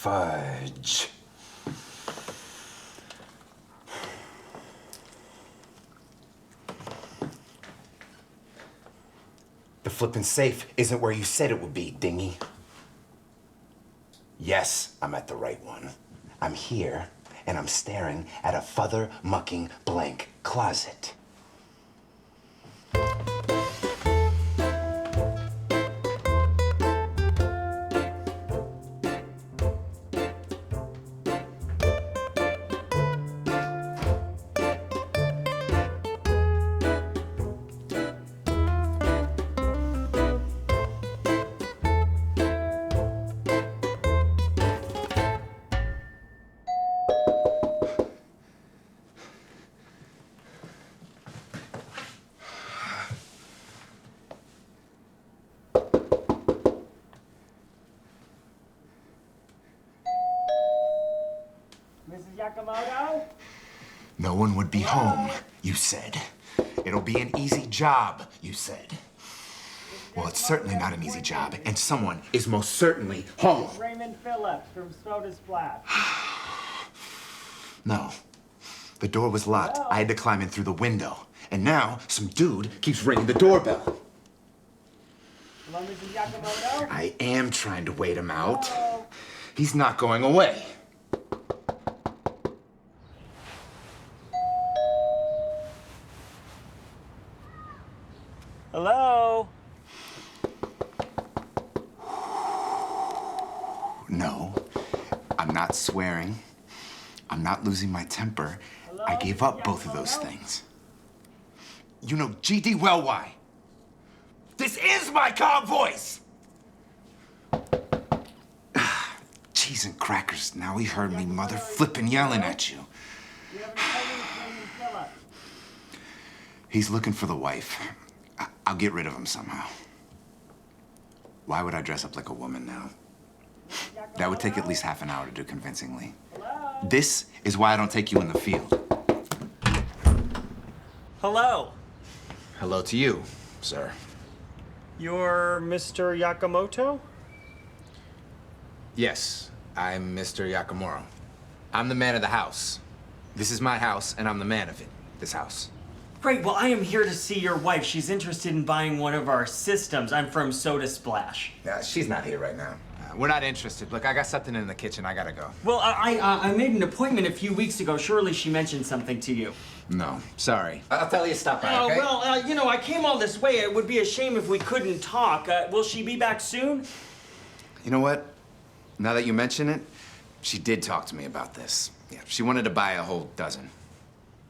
fudge. The flippin' safe isn't where you said it would be, dingy. Yes, I'm at the right one. I'm here, and I'm staring at a father-mucking blank closet. Mrs. Yakamoto? No one would be home, you said. It'll be an easy job, you said. Well, it's certainly not an easy job, and someone is most certainly home. Raymond Phillips from Soda Splash. No. The door was locked. I had to climb in through the window. And now, some dude keeps ringing the doorbell. Hello, Mrs. Yakamoto? I am trying to wait him out. Hello? He's not going away. Hello? No, I'm not swearing. I'm not losing my temper. I gave up both of those things. You know G.D. well why. This is my calm voice! Cheese and crackers, now he heard me mother flippin' yelling at you. We have an appointment with Raymond Phillips. He's looking for the wife. I'll get rid of him somehow. Why would I dress up like a woman now? That would take at least half an hour to do convincingly. This is why I don't take you in the field. Hello? Hello to you, sir. You're Mr. Yakamoto? Yes, I'm Mr. Yakamura. I'm the man of the house. This is my house, and I'm the man of it. This house. Great, well, I am here to see your wife. She's interested in buying one of our systems. I'm from Soda Splash. She's not here right now. We're not interested. Look, I got something in the kitchen. I gotta go. Well, I made an appointment a few weeks ago. Surely she mentioned something to you. No, sorry. I'll tell you to stop by, okay? Well, you know, I came all this way. It would be a shame if we couldn't talk. Will she be back soon? You know what? Now that you mention it, she did talk to me about this. Yeah, she wanted to buy a whole dozen.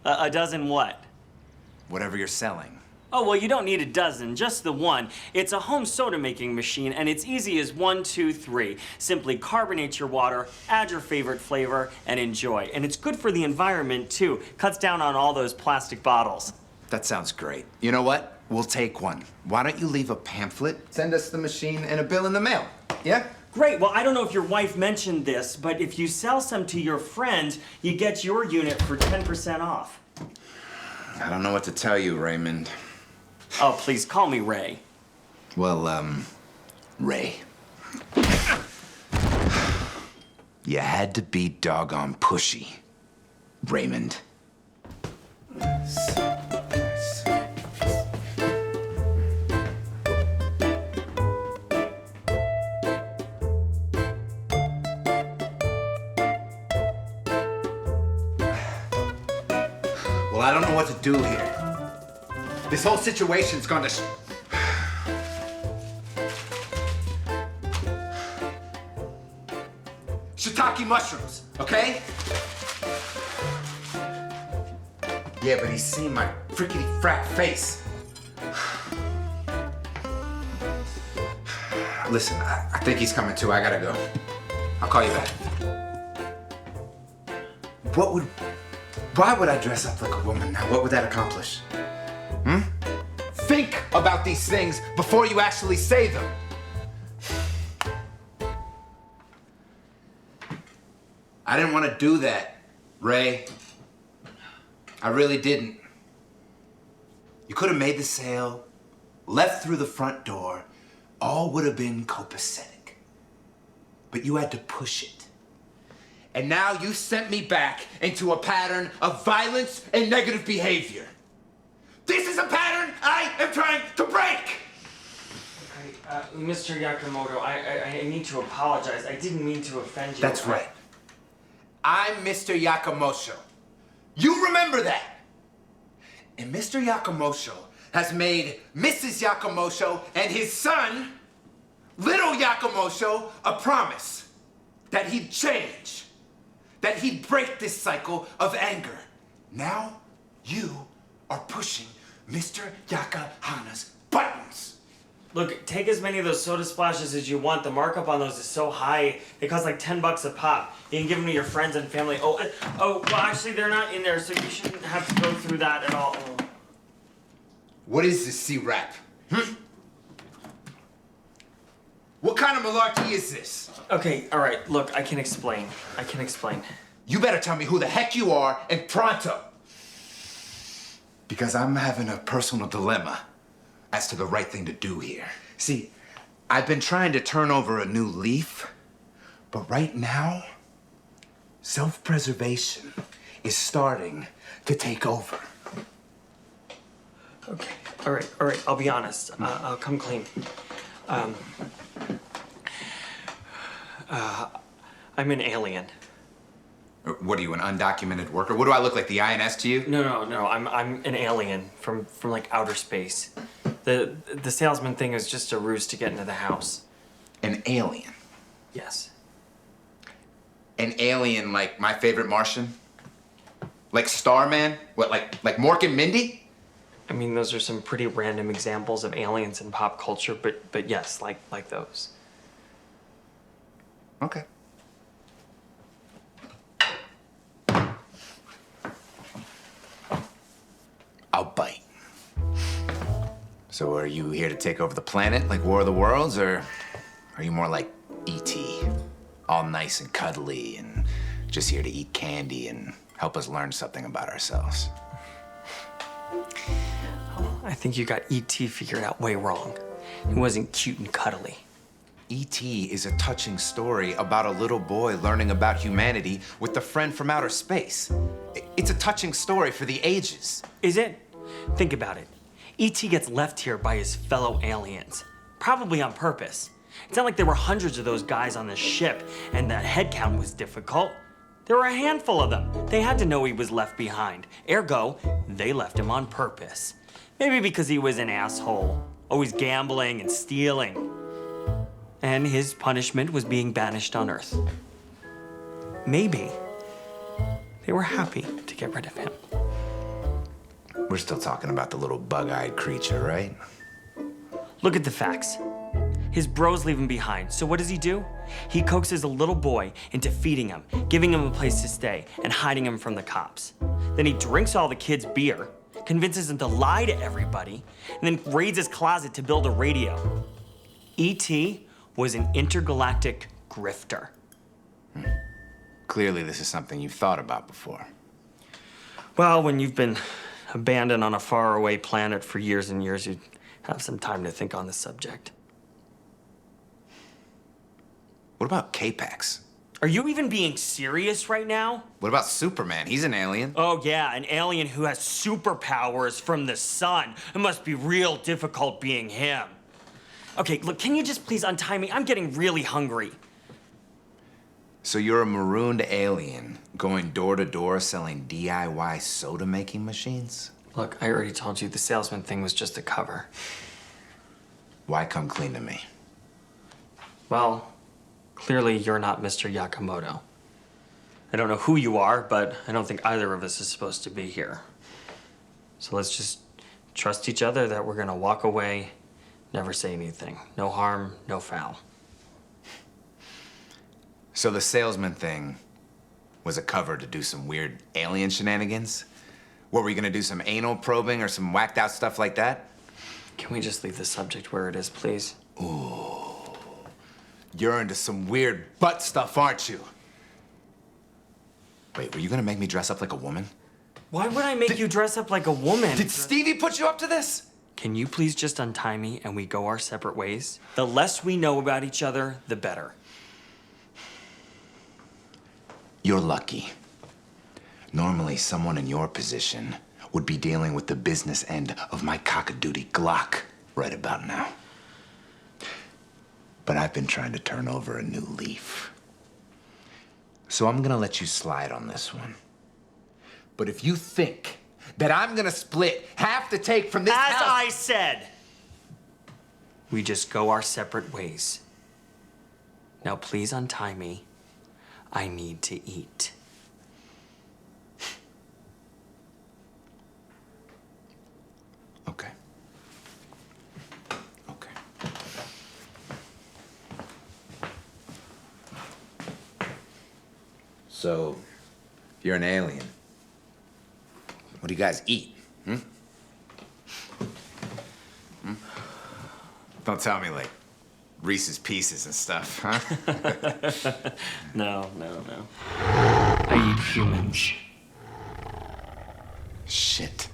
A dozen what? Whatever you're selling. Oh, well, you don't need a dozen, just the one. It's a home soda making machine, and it's easy as 1, 2, 3. Simply carbonate your water, add your favorite flavor, and enjoy. And it's good for the environment, too. Cuts down on all those plastic bottles. That sounds great. You know what? We'll take one. Why don't you leave a pamphlet? Send us the machine and a bill in the mail. Yeah? Great. Well, I don't know if your wife mentioned this, but if you sell some to your friends, you get your unit for 10% off. I don't know what to tell you, Raymond. Oh, please call me Ray. Well, Ray. You had to be doggone pushy, Raymond. Well, I don't know what to do here. This whole situation's gone to shiitake mushrooms, okay? Yeah, but he's seen my frickety frat face. Listen, I think he's coming too. I gotta go. I'll call you back. Why would I dress up like a woman now? What would that accomplish? Think about these things before you actually say them. I didn't want to do that, Ray. I really didn't. You could have made the sale, left through the front door, all would have been copacetic. But you had to push it. And now you sent me back into a pattern of violence and negative behavior. This is a pattern I am trying to break! Mr. Yakamoto, I need to apologize. I didn't mean to offend you. That's right. I'm Mr. Yakamoto. You remember that? And Mr. Yakamoto has made Mrs. Yakamoto and his son, little Yakamoto, a promise that he'd change, that he'd break this cycle of anger. Now, you are pushing Mr. Yakahana's buttons. Look, take as many of those soda splashes as you want. The markup on those is so high. They cost like $10 a pop. You can give them to your friends and family. Well, actually, they're not in there, so you shouldn't have to go through that at all. What is this C-Rap? What kind of malarkey is this? Okay, all right. Look, I can explain. You better tell me who the heck you are and pronto. Because I'm having a personal dilemma as to the right thing to do here. See, I've been trying to turn over a new leaf, but right now, self-preservation is starting to take over. Okay, all right. I'll be honest. I'll come clean. I'm an alien. What are you, an undocumented worker? What do I look like, the INS to you? No. I'm an alien from like outer space. The salesman thing is just a ruse to get into the house. An alien? Yes. An alien like my favorite Martian? Like Starman? What, like Mork and Mindy? I mean, those are some pretty random examples of aliens in pop culture, but yes, like those. Okay. I'll bite. So are you here to take over the planet like War of the Worlds, or are you more like E.T., all nice and cuddly and just here to eat candy and help us learn something about ourselves? I think you got E.T. figured out way wrong. He wasn't cute and cuddly. E.T. is a touching story about a little boy learning about humanity with a friend from outer space. It's a touching story for the ages. Is it? Think about it. E.T. gets left here by his fellow aliens, probably on purpose. It's not like there were hundreds of those guys on the ship and the head count was difficult. There were a handful of them. They had to know he was left behind. Ergo, they left him on purpose. Maybe because he was an asshole, always gambling and stealing. And his punishment was being banished on Earth. Maybe they were happy to get rid of him. We're still talking about the little bug-eyed creature, right? Look at the facts. His bros leave him behind, so what does he do? He coaxes a little boy into feeding him, giving him a place to stay, and hiding him from the cops. Then he drinks all the kids' beer, convinces him to lie to everybody, and then raids his closet to build a radio. E.T. was an intergalactic grifter. Clearly, this is something you've thought about before. Well, when you've been abandoned on a faraway planet for years and years, you'd have some time to think on the subject. What about K-Pax? Are you even being serious right now? What about Superman? He's an alien. Oh yeah, an alien who has superpowers from the sun. It must be real difficult being him. Okay, look, can you just please untie me? I'm getting really hungry. So you're a marooned alien going door to door selling DIY soda making machines? Look, I already told you the salesman thing was just a cover. Why come clean to me? Well, clearly you're not Mr. Yakamoto. I don't know who you are, but I don't think either of us is supposed to be here. So let's just trust each other that we're gonna walk away, never say anything. No harm, no foul. So the salesman thing was a cover to do some weird alien shenanigans? What, were you gonna do some anal probing or some whacked out stuff like that? Can we just leave the subject where it is, please? Ooh, you're into some weird butt stuff, aren't you? Wait, were you gonna make me dress up like a woman? Why would I make you dress up like a woman? Did Stevie put you up to this? Can you please just untie me and we go our separate ways? The less we know about each other, the better. You're lucky. Normally, someone in your position would be dealing with the business end of my cock-a-doodle Glock right about now. But I've been trying to turn over a new leaf. So I'm gonna let you slide on this one. But if you think that I'm gonna split half the take from this As house... I said, we just go our separate ways. Now please untie me. I need to eat. Okay. Okay. So, you're an alien. What do you guys eat? Don't tell me, like, Reese's Pieces and stuff, huh? No. I eat humans. Shit.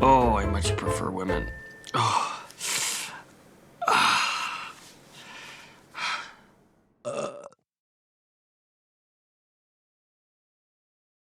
Oh, I much prefer women. Oh.